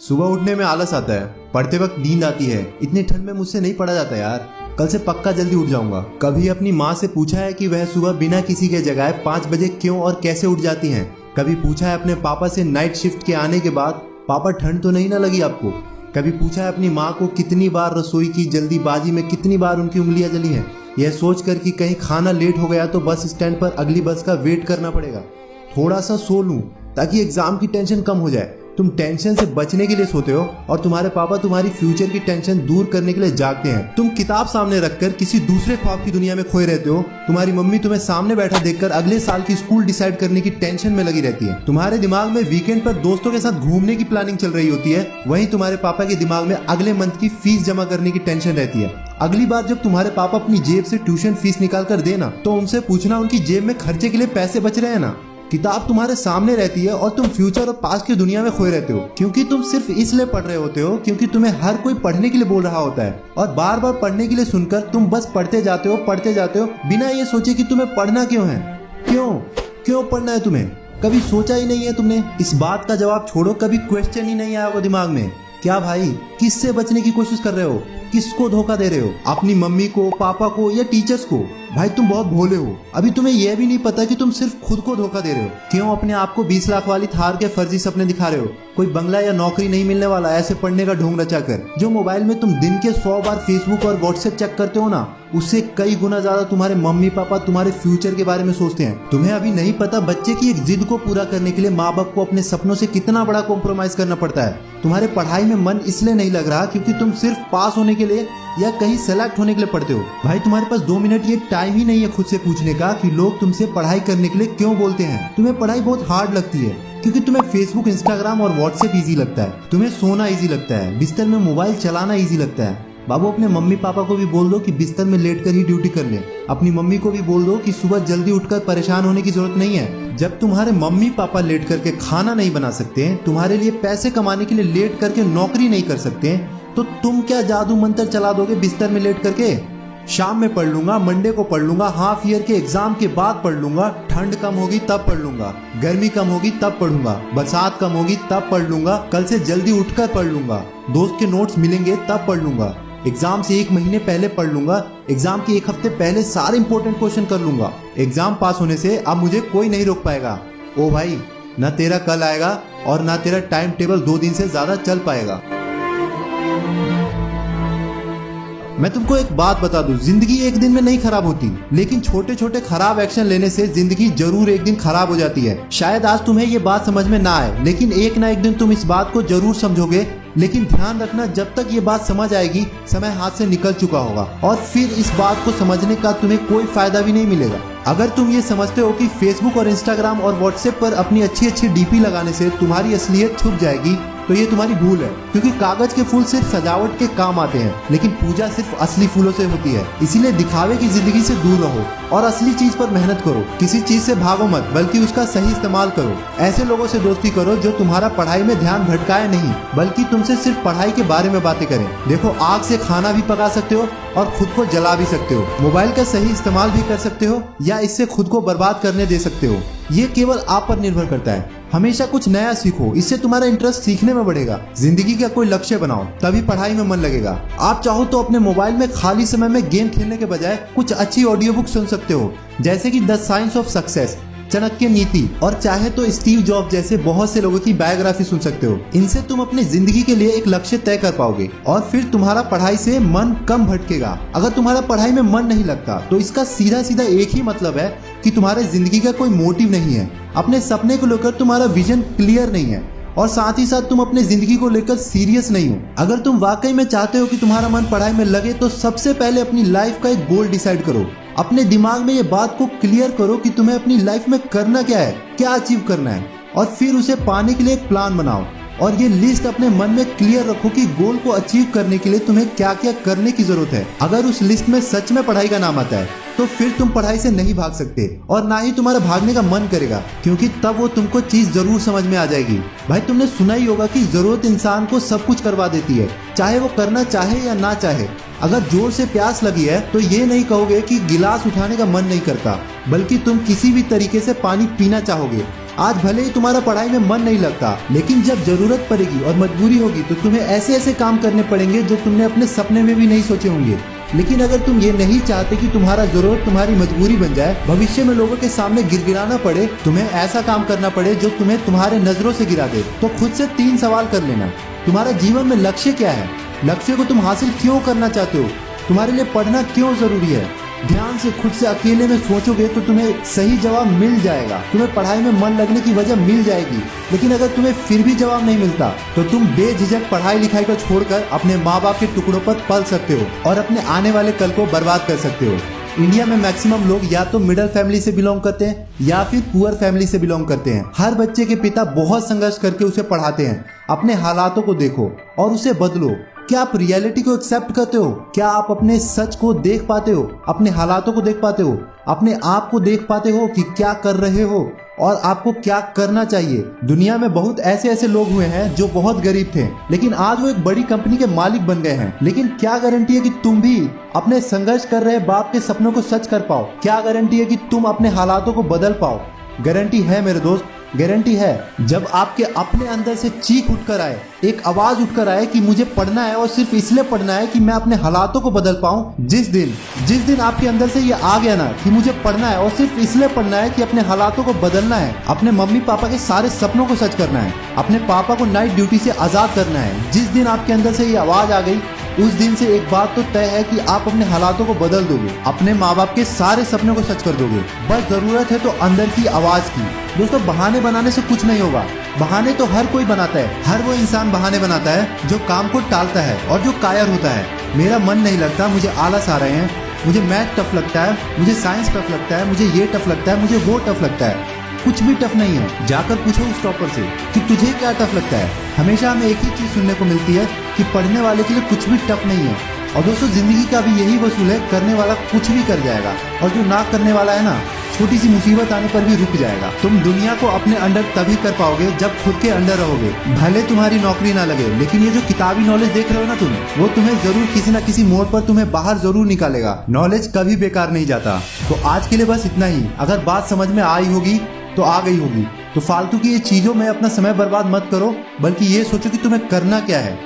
सुबह उठने में आलस आता है, पढ़ते वक्त नींद आती है। इतनी ठंड में मुझसे नहीं पढ़ा जाता यार। कल से पक्का जल्दी उठ जाऊंगा। कभी अपनी माँ से पूछा है कि वह सुबह बिना किसी के जगाए 5 बजे क्यों और कैसे उठ जाती हैं। कभी पूछा है अपने पापा से नाइट शिफ्ट के आने के बाद, पापा ठंड तो नहीं ना लगी आपको। कभी पूछा है अपनी माँ को कितनी बार रसोई की जल्दीबाजी में कितनी बार उनकी उंगलियां जली हैं, यह सोचकर कि कहीं खाना लेट हो गया तो बस स्टैंड पर अगली बस का वेट करना पड़ेगा। थोड़ा सा सो लूं ताकि एग्जाम की टेंशन कम हो जाए। तुम टेंशन से बचने के लिए सोते हो और तुम्हारे पापा तुम्हारी फ्यूचर की टेंशन दूर करने के लिए जागते हैं। तुम किताब सामने रखकर किसी दूसरे ख्वाब की दुनिया में खोए रहते हो। तुम्हारी मम्मी तुम्हें सामने बैठा देखकर अगले साल की स्कूल डिसाइड करने की टेंशन में लगी रहती है। तुम्हारे दिमाग में वीकेंड पर दोस्तों के साथ घूमने की प्लानिंग चल रही होती है, वहीं तुम्हारे पापा के दिमाग में अगले मंथ की फीस जमा करने की टेंशन रहती है। अगली बार जब तुम्हारे पापा अपनी जेब से ट्यूशन फीस निकाल कर देना तो उनसे पूछना उनकी जेब में खर्चे के लिए पैसे बच रहे हैं ना। किताब तुम्हारे सामने रहती है और तुम फ्यूचर और पास्ट की दुनिया में खोए रहते हो, क्योंकि तुम सिर्फ इसलिए पढ़ रहे होते हो क्योंकि तुम्हें हर कोई पढ़ने के लिए बोल रहा होता है। और बार बार पढ़ने के लिए सुनकर तुम बस पढ़ते जाते हो बिना ये सोचे कि तुम्हें पढ़ना क्यों है। क्यों पढ़ना है तुम्हें? कभी सोचा ही नहीं है तुमने? इस बात का जवाब छोड़ो, कभी क्वेश्चन ही नहीं आया होगा दिमाग में। क्या भाई, किससे बचने की कोशिश कर रहे हो? किसको धोखा दे रहे हो? अपनी मम्मी को, पापा को या टीचर्स को? भाई तुम बहुत भोले हो। अभी तुम्हें यह भी नहीं पता कि तुम सिर्फ खुद को धोखा दे रहे हो। क्यों अपने आप को 20 लाख वाली थार के फर्जी सपने दिखा रहे हो? कोई बंगला या नौकरी नहीं मिलने वाला ऐसे पढ़ने का ढोंग रचाकर। जो मोबाइल में तुम दिन के 100 बार फेसबुक और व्हाट्सएप चेक करते हो ना, उससे कई गुना ज्यादा तुम्हारे मम्मी पापा तुम्हारे फ्यूचर के बारे में सोचते हैं। तुम्हें अभी नहीं पता बच्चे की एक जिद को पूरा करने के लिए माँ बाप को अपने सपनों से कितना बड़ा कॉम्प्रोमाइज करना पड़ता है। तुम्हारे पढ़ाई में मन इसलिए नहीं लग रहा क्योंकि तुम सिर्फ पास होने के लिए या कहीं सेलेक्ट होने के लिए पढ़ते हो। भाई तुम्हारे पास 2 मिनट ये टाइम ही नहीं है खुद से पूछने का कि लोग तुमसे पढ़ाई करने के लिए क्यों बोलते हैं। तुम्हें पढ़ाई बहुत हार्ड लगती है क्योंकि तुम्हें फेसबुक, इंस्टाग्राम और व्हाट्सएप इजी लगता है। तुम्हें सोना इजी लगता है, बिस्तर में मोबाइल चलाना इजी लगता है। बाबू अपने मम्मी पापा को भी बोल दो कि बिस्तर में लेटकर ही ड्यूटी कर ले। अपनी मम्मी को भी बोल दो कि सुबह जल्दी उठकर परेशान होने की जरूरत नहीं है। जब तुम्हारे मम्मी पापा लेट करके खाना नहीं बना सकते, तुम्हारे लिए पैसे कमाने के लिए लेट करके नौकरी नहीं कर सकते, तो तुम क्या जादू मंत्र चला दोगे बिस्तर में लेट करके? शाम में पढ़ लूंगा, मंडे को पढ़ लूंगा, हाफ ईयर के एग्जाम के बाद पढ़ लूंगा, ठंड कम होगी तब पढ़ लूंगा, गर्मी कम होगी तब पढ़ूंगा, बरसात कम होगी तब पढ़ लूंगा, कल से जल्दी उठकर पढ़ लूंगा, दोस्त के नोट्स मिलेंगे तब पढ़ लूंगा, एग्जाम से 1 महीने पहले पढ़ लूंगा, एग्जाम के 1 हफ्ते पहले सारे इंपॉर्टेंट क्वेश्चन कर लूंगा। एग्जाम पास होने से अब मुझे कोई नहीं रोक पाएगा। ओ भाई, ना तेरा कल आएगा और ना तेरा टाइम टेबल 2 दिन से ज्यादा चल पाएगा। मैं तुमको एक बात बता दूं, जिंदगी एक दिन में नहीं खराब होती, लेकिन छोटे छोटे खराब एक्शन लेने से जिंदगी जरूर एक दिन खराब हो जाती है। शायद आज तुम्हें ये बात समझ में ना आए, लेकिन एक ना एक दिन तुम इस बात को जरूर समझोगे। लेकिन ध्यान रखना, जब तक ये बात समझ आएगी समय हाथ से निकल चुका होगा और फिर इस बात को समझने का तुम्हें कोई फायदा भी नहीं मिलेगा। अगर तुम ये समझते हो कि फेसबुक और इंस्टाग्राम और व्हाट्सएप पर अपनी अच्छी अच्छी डीपी लगाने से तुम्हारी असलियत छुप जाएगी, तो ये तुम्हारी भूल है। क्योंकि कागज के फूल सिर्फ सजावट के काम आते हैं, लेकिन पूजा सिर्फ असली फूलों से होती है। इसीलिए दिखावे की जिंदगी से दूर रहो और असली चीज पर मेहनत करो। किसी चीज से भागो मत, बल्कि उसका सही इस्तेमाल करो। ऐसे लोगों से दोस्ती करो जो तुम्हारा पढ़ाई में ध्यान भटकाए नहीं, बल्कि तुमसे सिर्फ पढ़ाई के बारे में बातें करें। देखो, आग से खाना भी पका सकते हो और खुद को जला भी सकते हो। मोबाइल का सही इस्तेमाल भी कर सकते हो या इससे खुद को बर्बाद करने दे सकते हो। ये केवल आप पर निर्भर करता है। हमेशा कुछ नया सीखो, इससे तुम्हारा इंटरेस्ट सीखने में बढ़ेगा। जिंदगी का कोई लक्ष्य बनाओ, तभी पढ़ाई में मन लगेगा। आप चाहो तो अपने मोबाइल में खाली समय में गेम खेलने के बजाय कुछ अच्छी ऑडियो बुक सुन सकते हो, जैसे कि the science of success, Chanakya नीति, और चाहे तो स्टीव जॉब जैसे बहुत से लोगों की बायोग्राफी सुन सकते हो। इनसे तुम अपनी जिंदगी के लिए एक लक्ष्य तय कर पाओगे और फिर तुम्हारा पढ़ाई से मन कम भटकेगा। अगर तुम्हारा पढ़ाई में मन नहीं लगता तो इसका सीधा सीधा एक ही मतलब है कि तुम्हारे जिंदगी का कोई मोटिव नहीं है। अपने सपने को लेकर तुम्हारा विजन क्लियर नहीं है और साथ ही साथ तुम अपने जिंदगी को लेकर सीरियस नहीं हो। अगर तुम वाकई में चाहते हो कि तुम्हारा मन पढ़ाई में लगे तो सबसे पहले अपनी लाइफ का एक गोल डिसाइड करो। अपने दिमाग में ये बात को क्लियर करो कि तुम्हें अपनी लाइफ में करना क्या है, क्या अचीव करना है, और फिर उसे पाने के लिए एक प्लान बनाओ। और ये लिस्ट अपने मन में क्लियर रखो कि गोल को अचीव करने के लिए तुम्हें क्या क्या करने की जरूरत है। अगर उस लिस्ट में सच में पढ़ाई का नाम आता है तो फिर तुम पढ़ाई से नहीं भाग सकते और ना ही तुम्हारा भागने का मन करेगा, क्योंकि तब वो तुमको चीज जरूर समझ में आ जाएगी। भाई तुमने सुना ही होगा कि जरूरत इंसान को सब कुछ करवा देती है, चाहे वो करना चाहे या ना चाहे। अगर जोर से प्यास लगी है तो ये नहीं कहोगे कि गिलास उठाने का मन नहीं करता, बल्कि तुम किसी भी तरीके से पानी पीना चाहोगे। आज भले ही तुम्हारा पढ़ाई में मन नहीं लगता, लेकिन जब जरूरत पड़ेगी और मजबूरी होगी तो तुम्हें ऐसे ऐसे काम करने पड़ेंगे जो तुमने अपने सपने में भी नहीं सोचे होंगे। लेकिन अगर तुम ये नहीं चाहते कि तुम्हारा जरूरत तुम्हारी मजबूरी बन जाए, भविष्य में लोगों के सामने गिड़गिड़ाना पड़े, तुम्हें ऐसा काम करना पड़े जो तुम्हें तुम्हारे नजरों से गिरा दे, तो खुद से 3 सवाल कर लेना। तुम्हारा जीवन में लक्ष्य क्या है? लक्ष्य को तुम हासिल क्यों करना चाहते हो? तुम्हारे लिए पढ़ना क्यों जरूरी है? ध्यान से खुद से अकेले में सोचोगे तो तुम्हें सही जवाब मिल जाएगा। तुम्हें पढ़ाई में मन लगने की वजह मिल जाएगी। लेकिन अगर तुम्हें फिर भी जवाब नहीं मिलता तो तुम बेझिझक पढ़ाई लिखाई को छोड़कर अपने माँ बाप के टुकड़ों पर पल सकते हो और अपने आने वाले कल को बर्बाद कर सकते हो। इंडिया में मैक्सिमम लोग या तो मिडिल फैमिली से बिलोंग करते हैं या फिर पुअर फैमिली से बिलोंग करते हैं। हर बच्चे के पिता बहुत संघर्ष करके उसे पढ़ाते हैं। अपने हालातों को देखो और उसे बदलो। क्या आप रियलिटी को एक्सेप्ट करते हो? क्या आप अपने सच को देख पाते हो? अपने हालातों को देख पाते हो? अपने आप को देख पाते हो कि क्या कर रहे हो और आपको क्या करना चाहिए? दुनिया में बहुत ऐसे लोग हुए हैं जो बहुत गरीब थे, लेकिन आज वो एक बड़ी कंपनी के मालिक बन गए हैं। लेकिन क्या गारंटी है कि तुम भी अपने संघर्ष कर रहे बाप के सपनों को सच कर पाओ? क्या गारंटी है कि तुम अपने हालातों को बदल पाओ? गारंटी है मेरे दोस्त, गारंटी है। जब आपके अपने अंदर से चीख उठकर आए, एक आवाज उठकर आए कि मुझे पढ़ना है और सिर्फ इसलिए पढ़ना है कि मैं अपने हालातों को बदल पाऊं, जिस दिन आपके अंदर से ये आ गया ना कि मुझे पढ़ना है और सिर्फ इसलिए पढ़ना है कि अपने हालातों को बदलना है, अपने मम्मी पापा के सारे सपनों को सच करना है, अपने पापा को नाइट ड्यूटी से आजाद करना है, जिस दिन आपके अंदर से ये आवाज आ गई, उस दिन से एक बात तो तय है कि आप अपने हालातों को बदल दोगे, अपने माँ बाप के सारे सपनों को सच कर दोगे। बस जरूरत है तो अंदर की आवाज की। दोस्तों, बहाने बनाने से कुछ नहीं होगा। बहाने तो हर कोई बनाता है। हर वो इंसान बहाने बनाता है जो काम को टालता है और जो कायर होता है। मेरा मन नहीं लगता, मुझे आलस आ रहे हैं, मुझे मैथ टफ लगता है, मुझे साइंस टफ लगता है, मुझे ये टफ लगता है, मुझे वो टफ लगता है। कुछ भी टफ नहीं है। जाकर पूछो उस टॉपर से कि तुझे क्या टफ लगता है। हमेशा हमें एक ही चीज सुनने को मिलती है कि पढ़ने वाले के लिए कुछ भी टफ नहीं है। और दोस्तों, जिंदगी का भी यही वसूल है, करने वाला कुछ भी कर जाएगा और जो ना करने वाला है ना, छोटी सी मुसीबत आने पर भी रुक जाएगा। तुम दुनिया को अपने अंडर तभी कर पाओगे जब खुद के अंडर रहोगे। भले तुम्हारी नौकरी ना लगे, लेकिन ये जो किताबी नॉलेज देख रहे हो ना तुम, वो तुम्हें जरूर किसी ना किसी मोड़ पर तुम्हें बाहर जरूर निकालेगा। नॉलेज कभी बेकार नहीं जाता। तो आज के लिए बस इतना ही। अगर बात समझ में आई होगी तो आ गई होगी। तो फालतू की ये चीजों में अपना समय बर्बाद मत करो, बल्कि ये सोचो कि तुम्हें करना क्या है।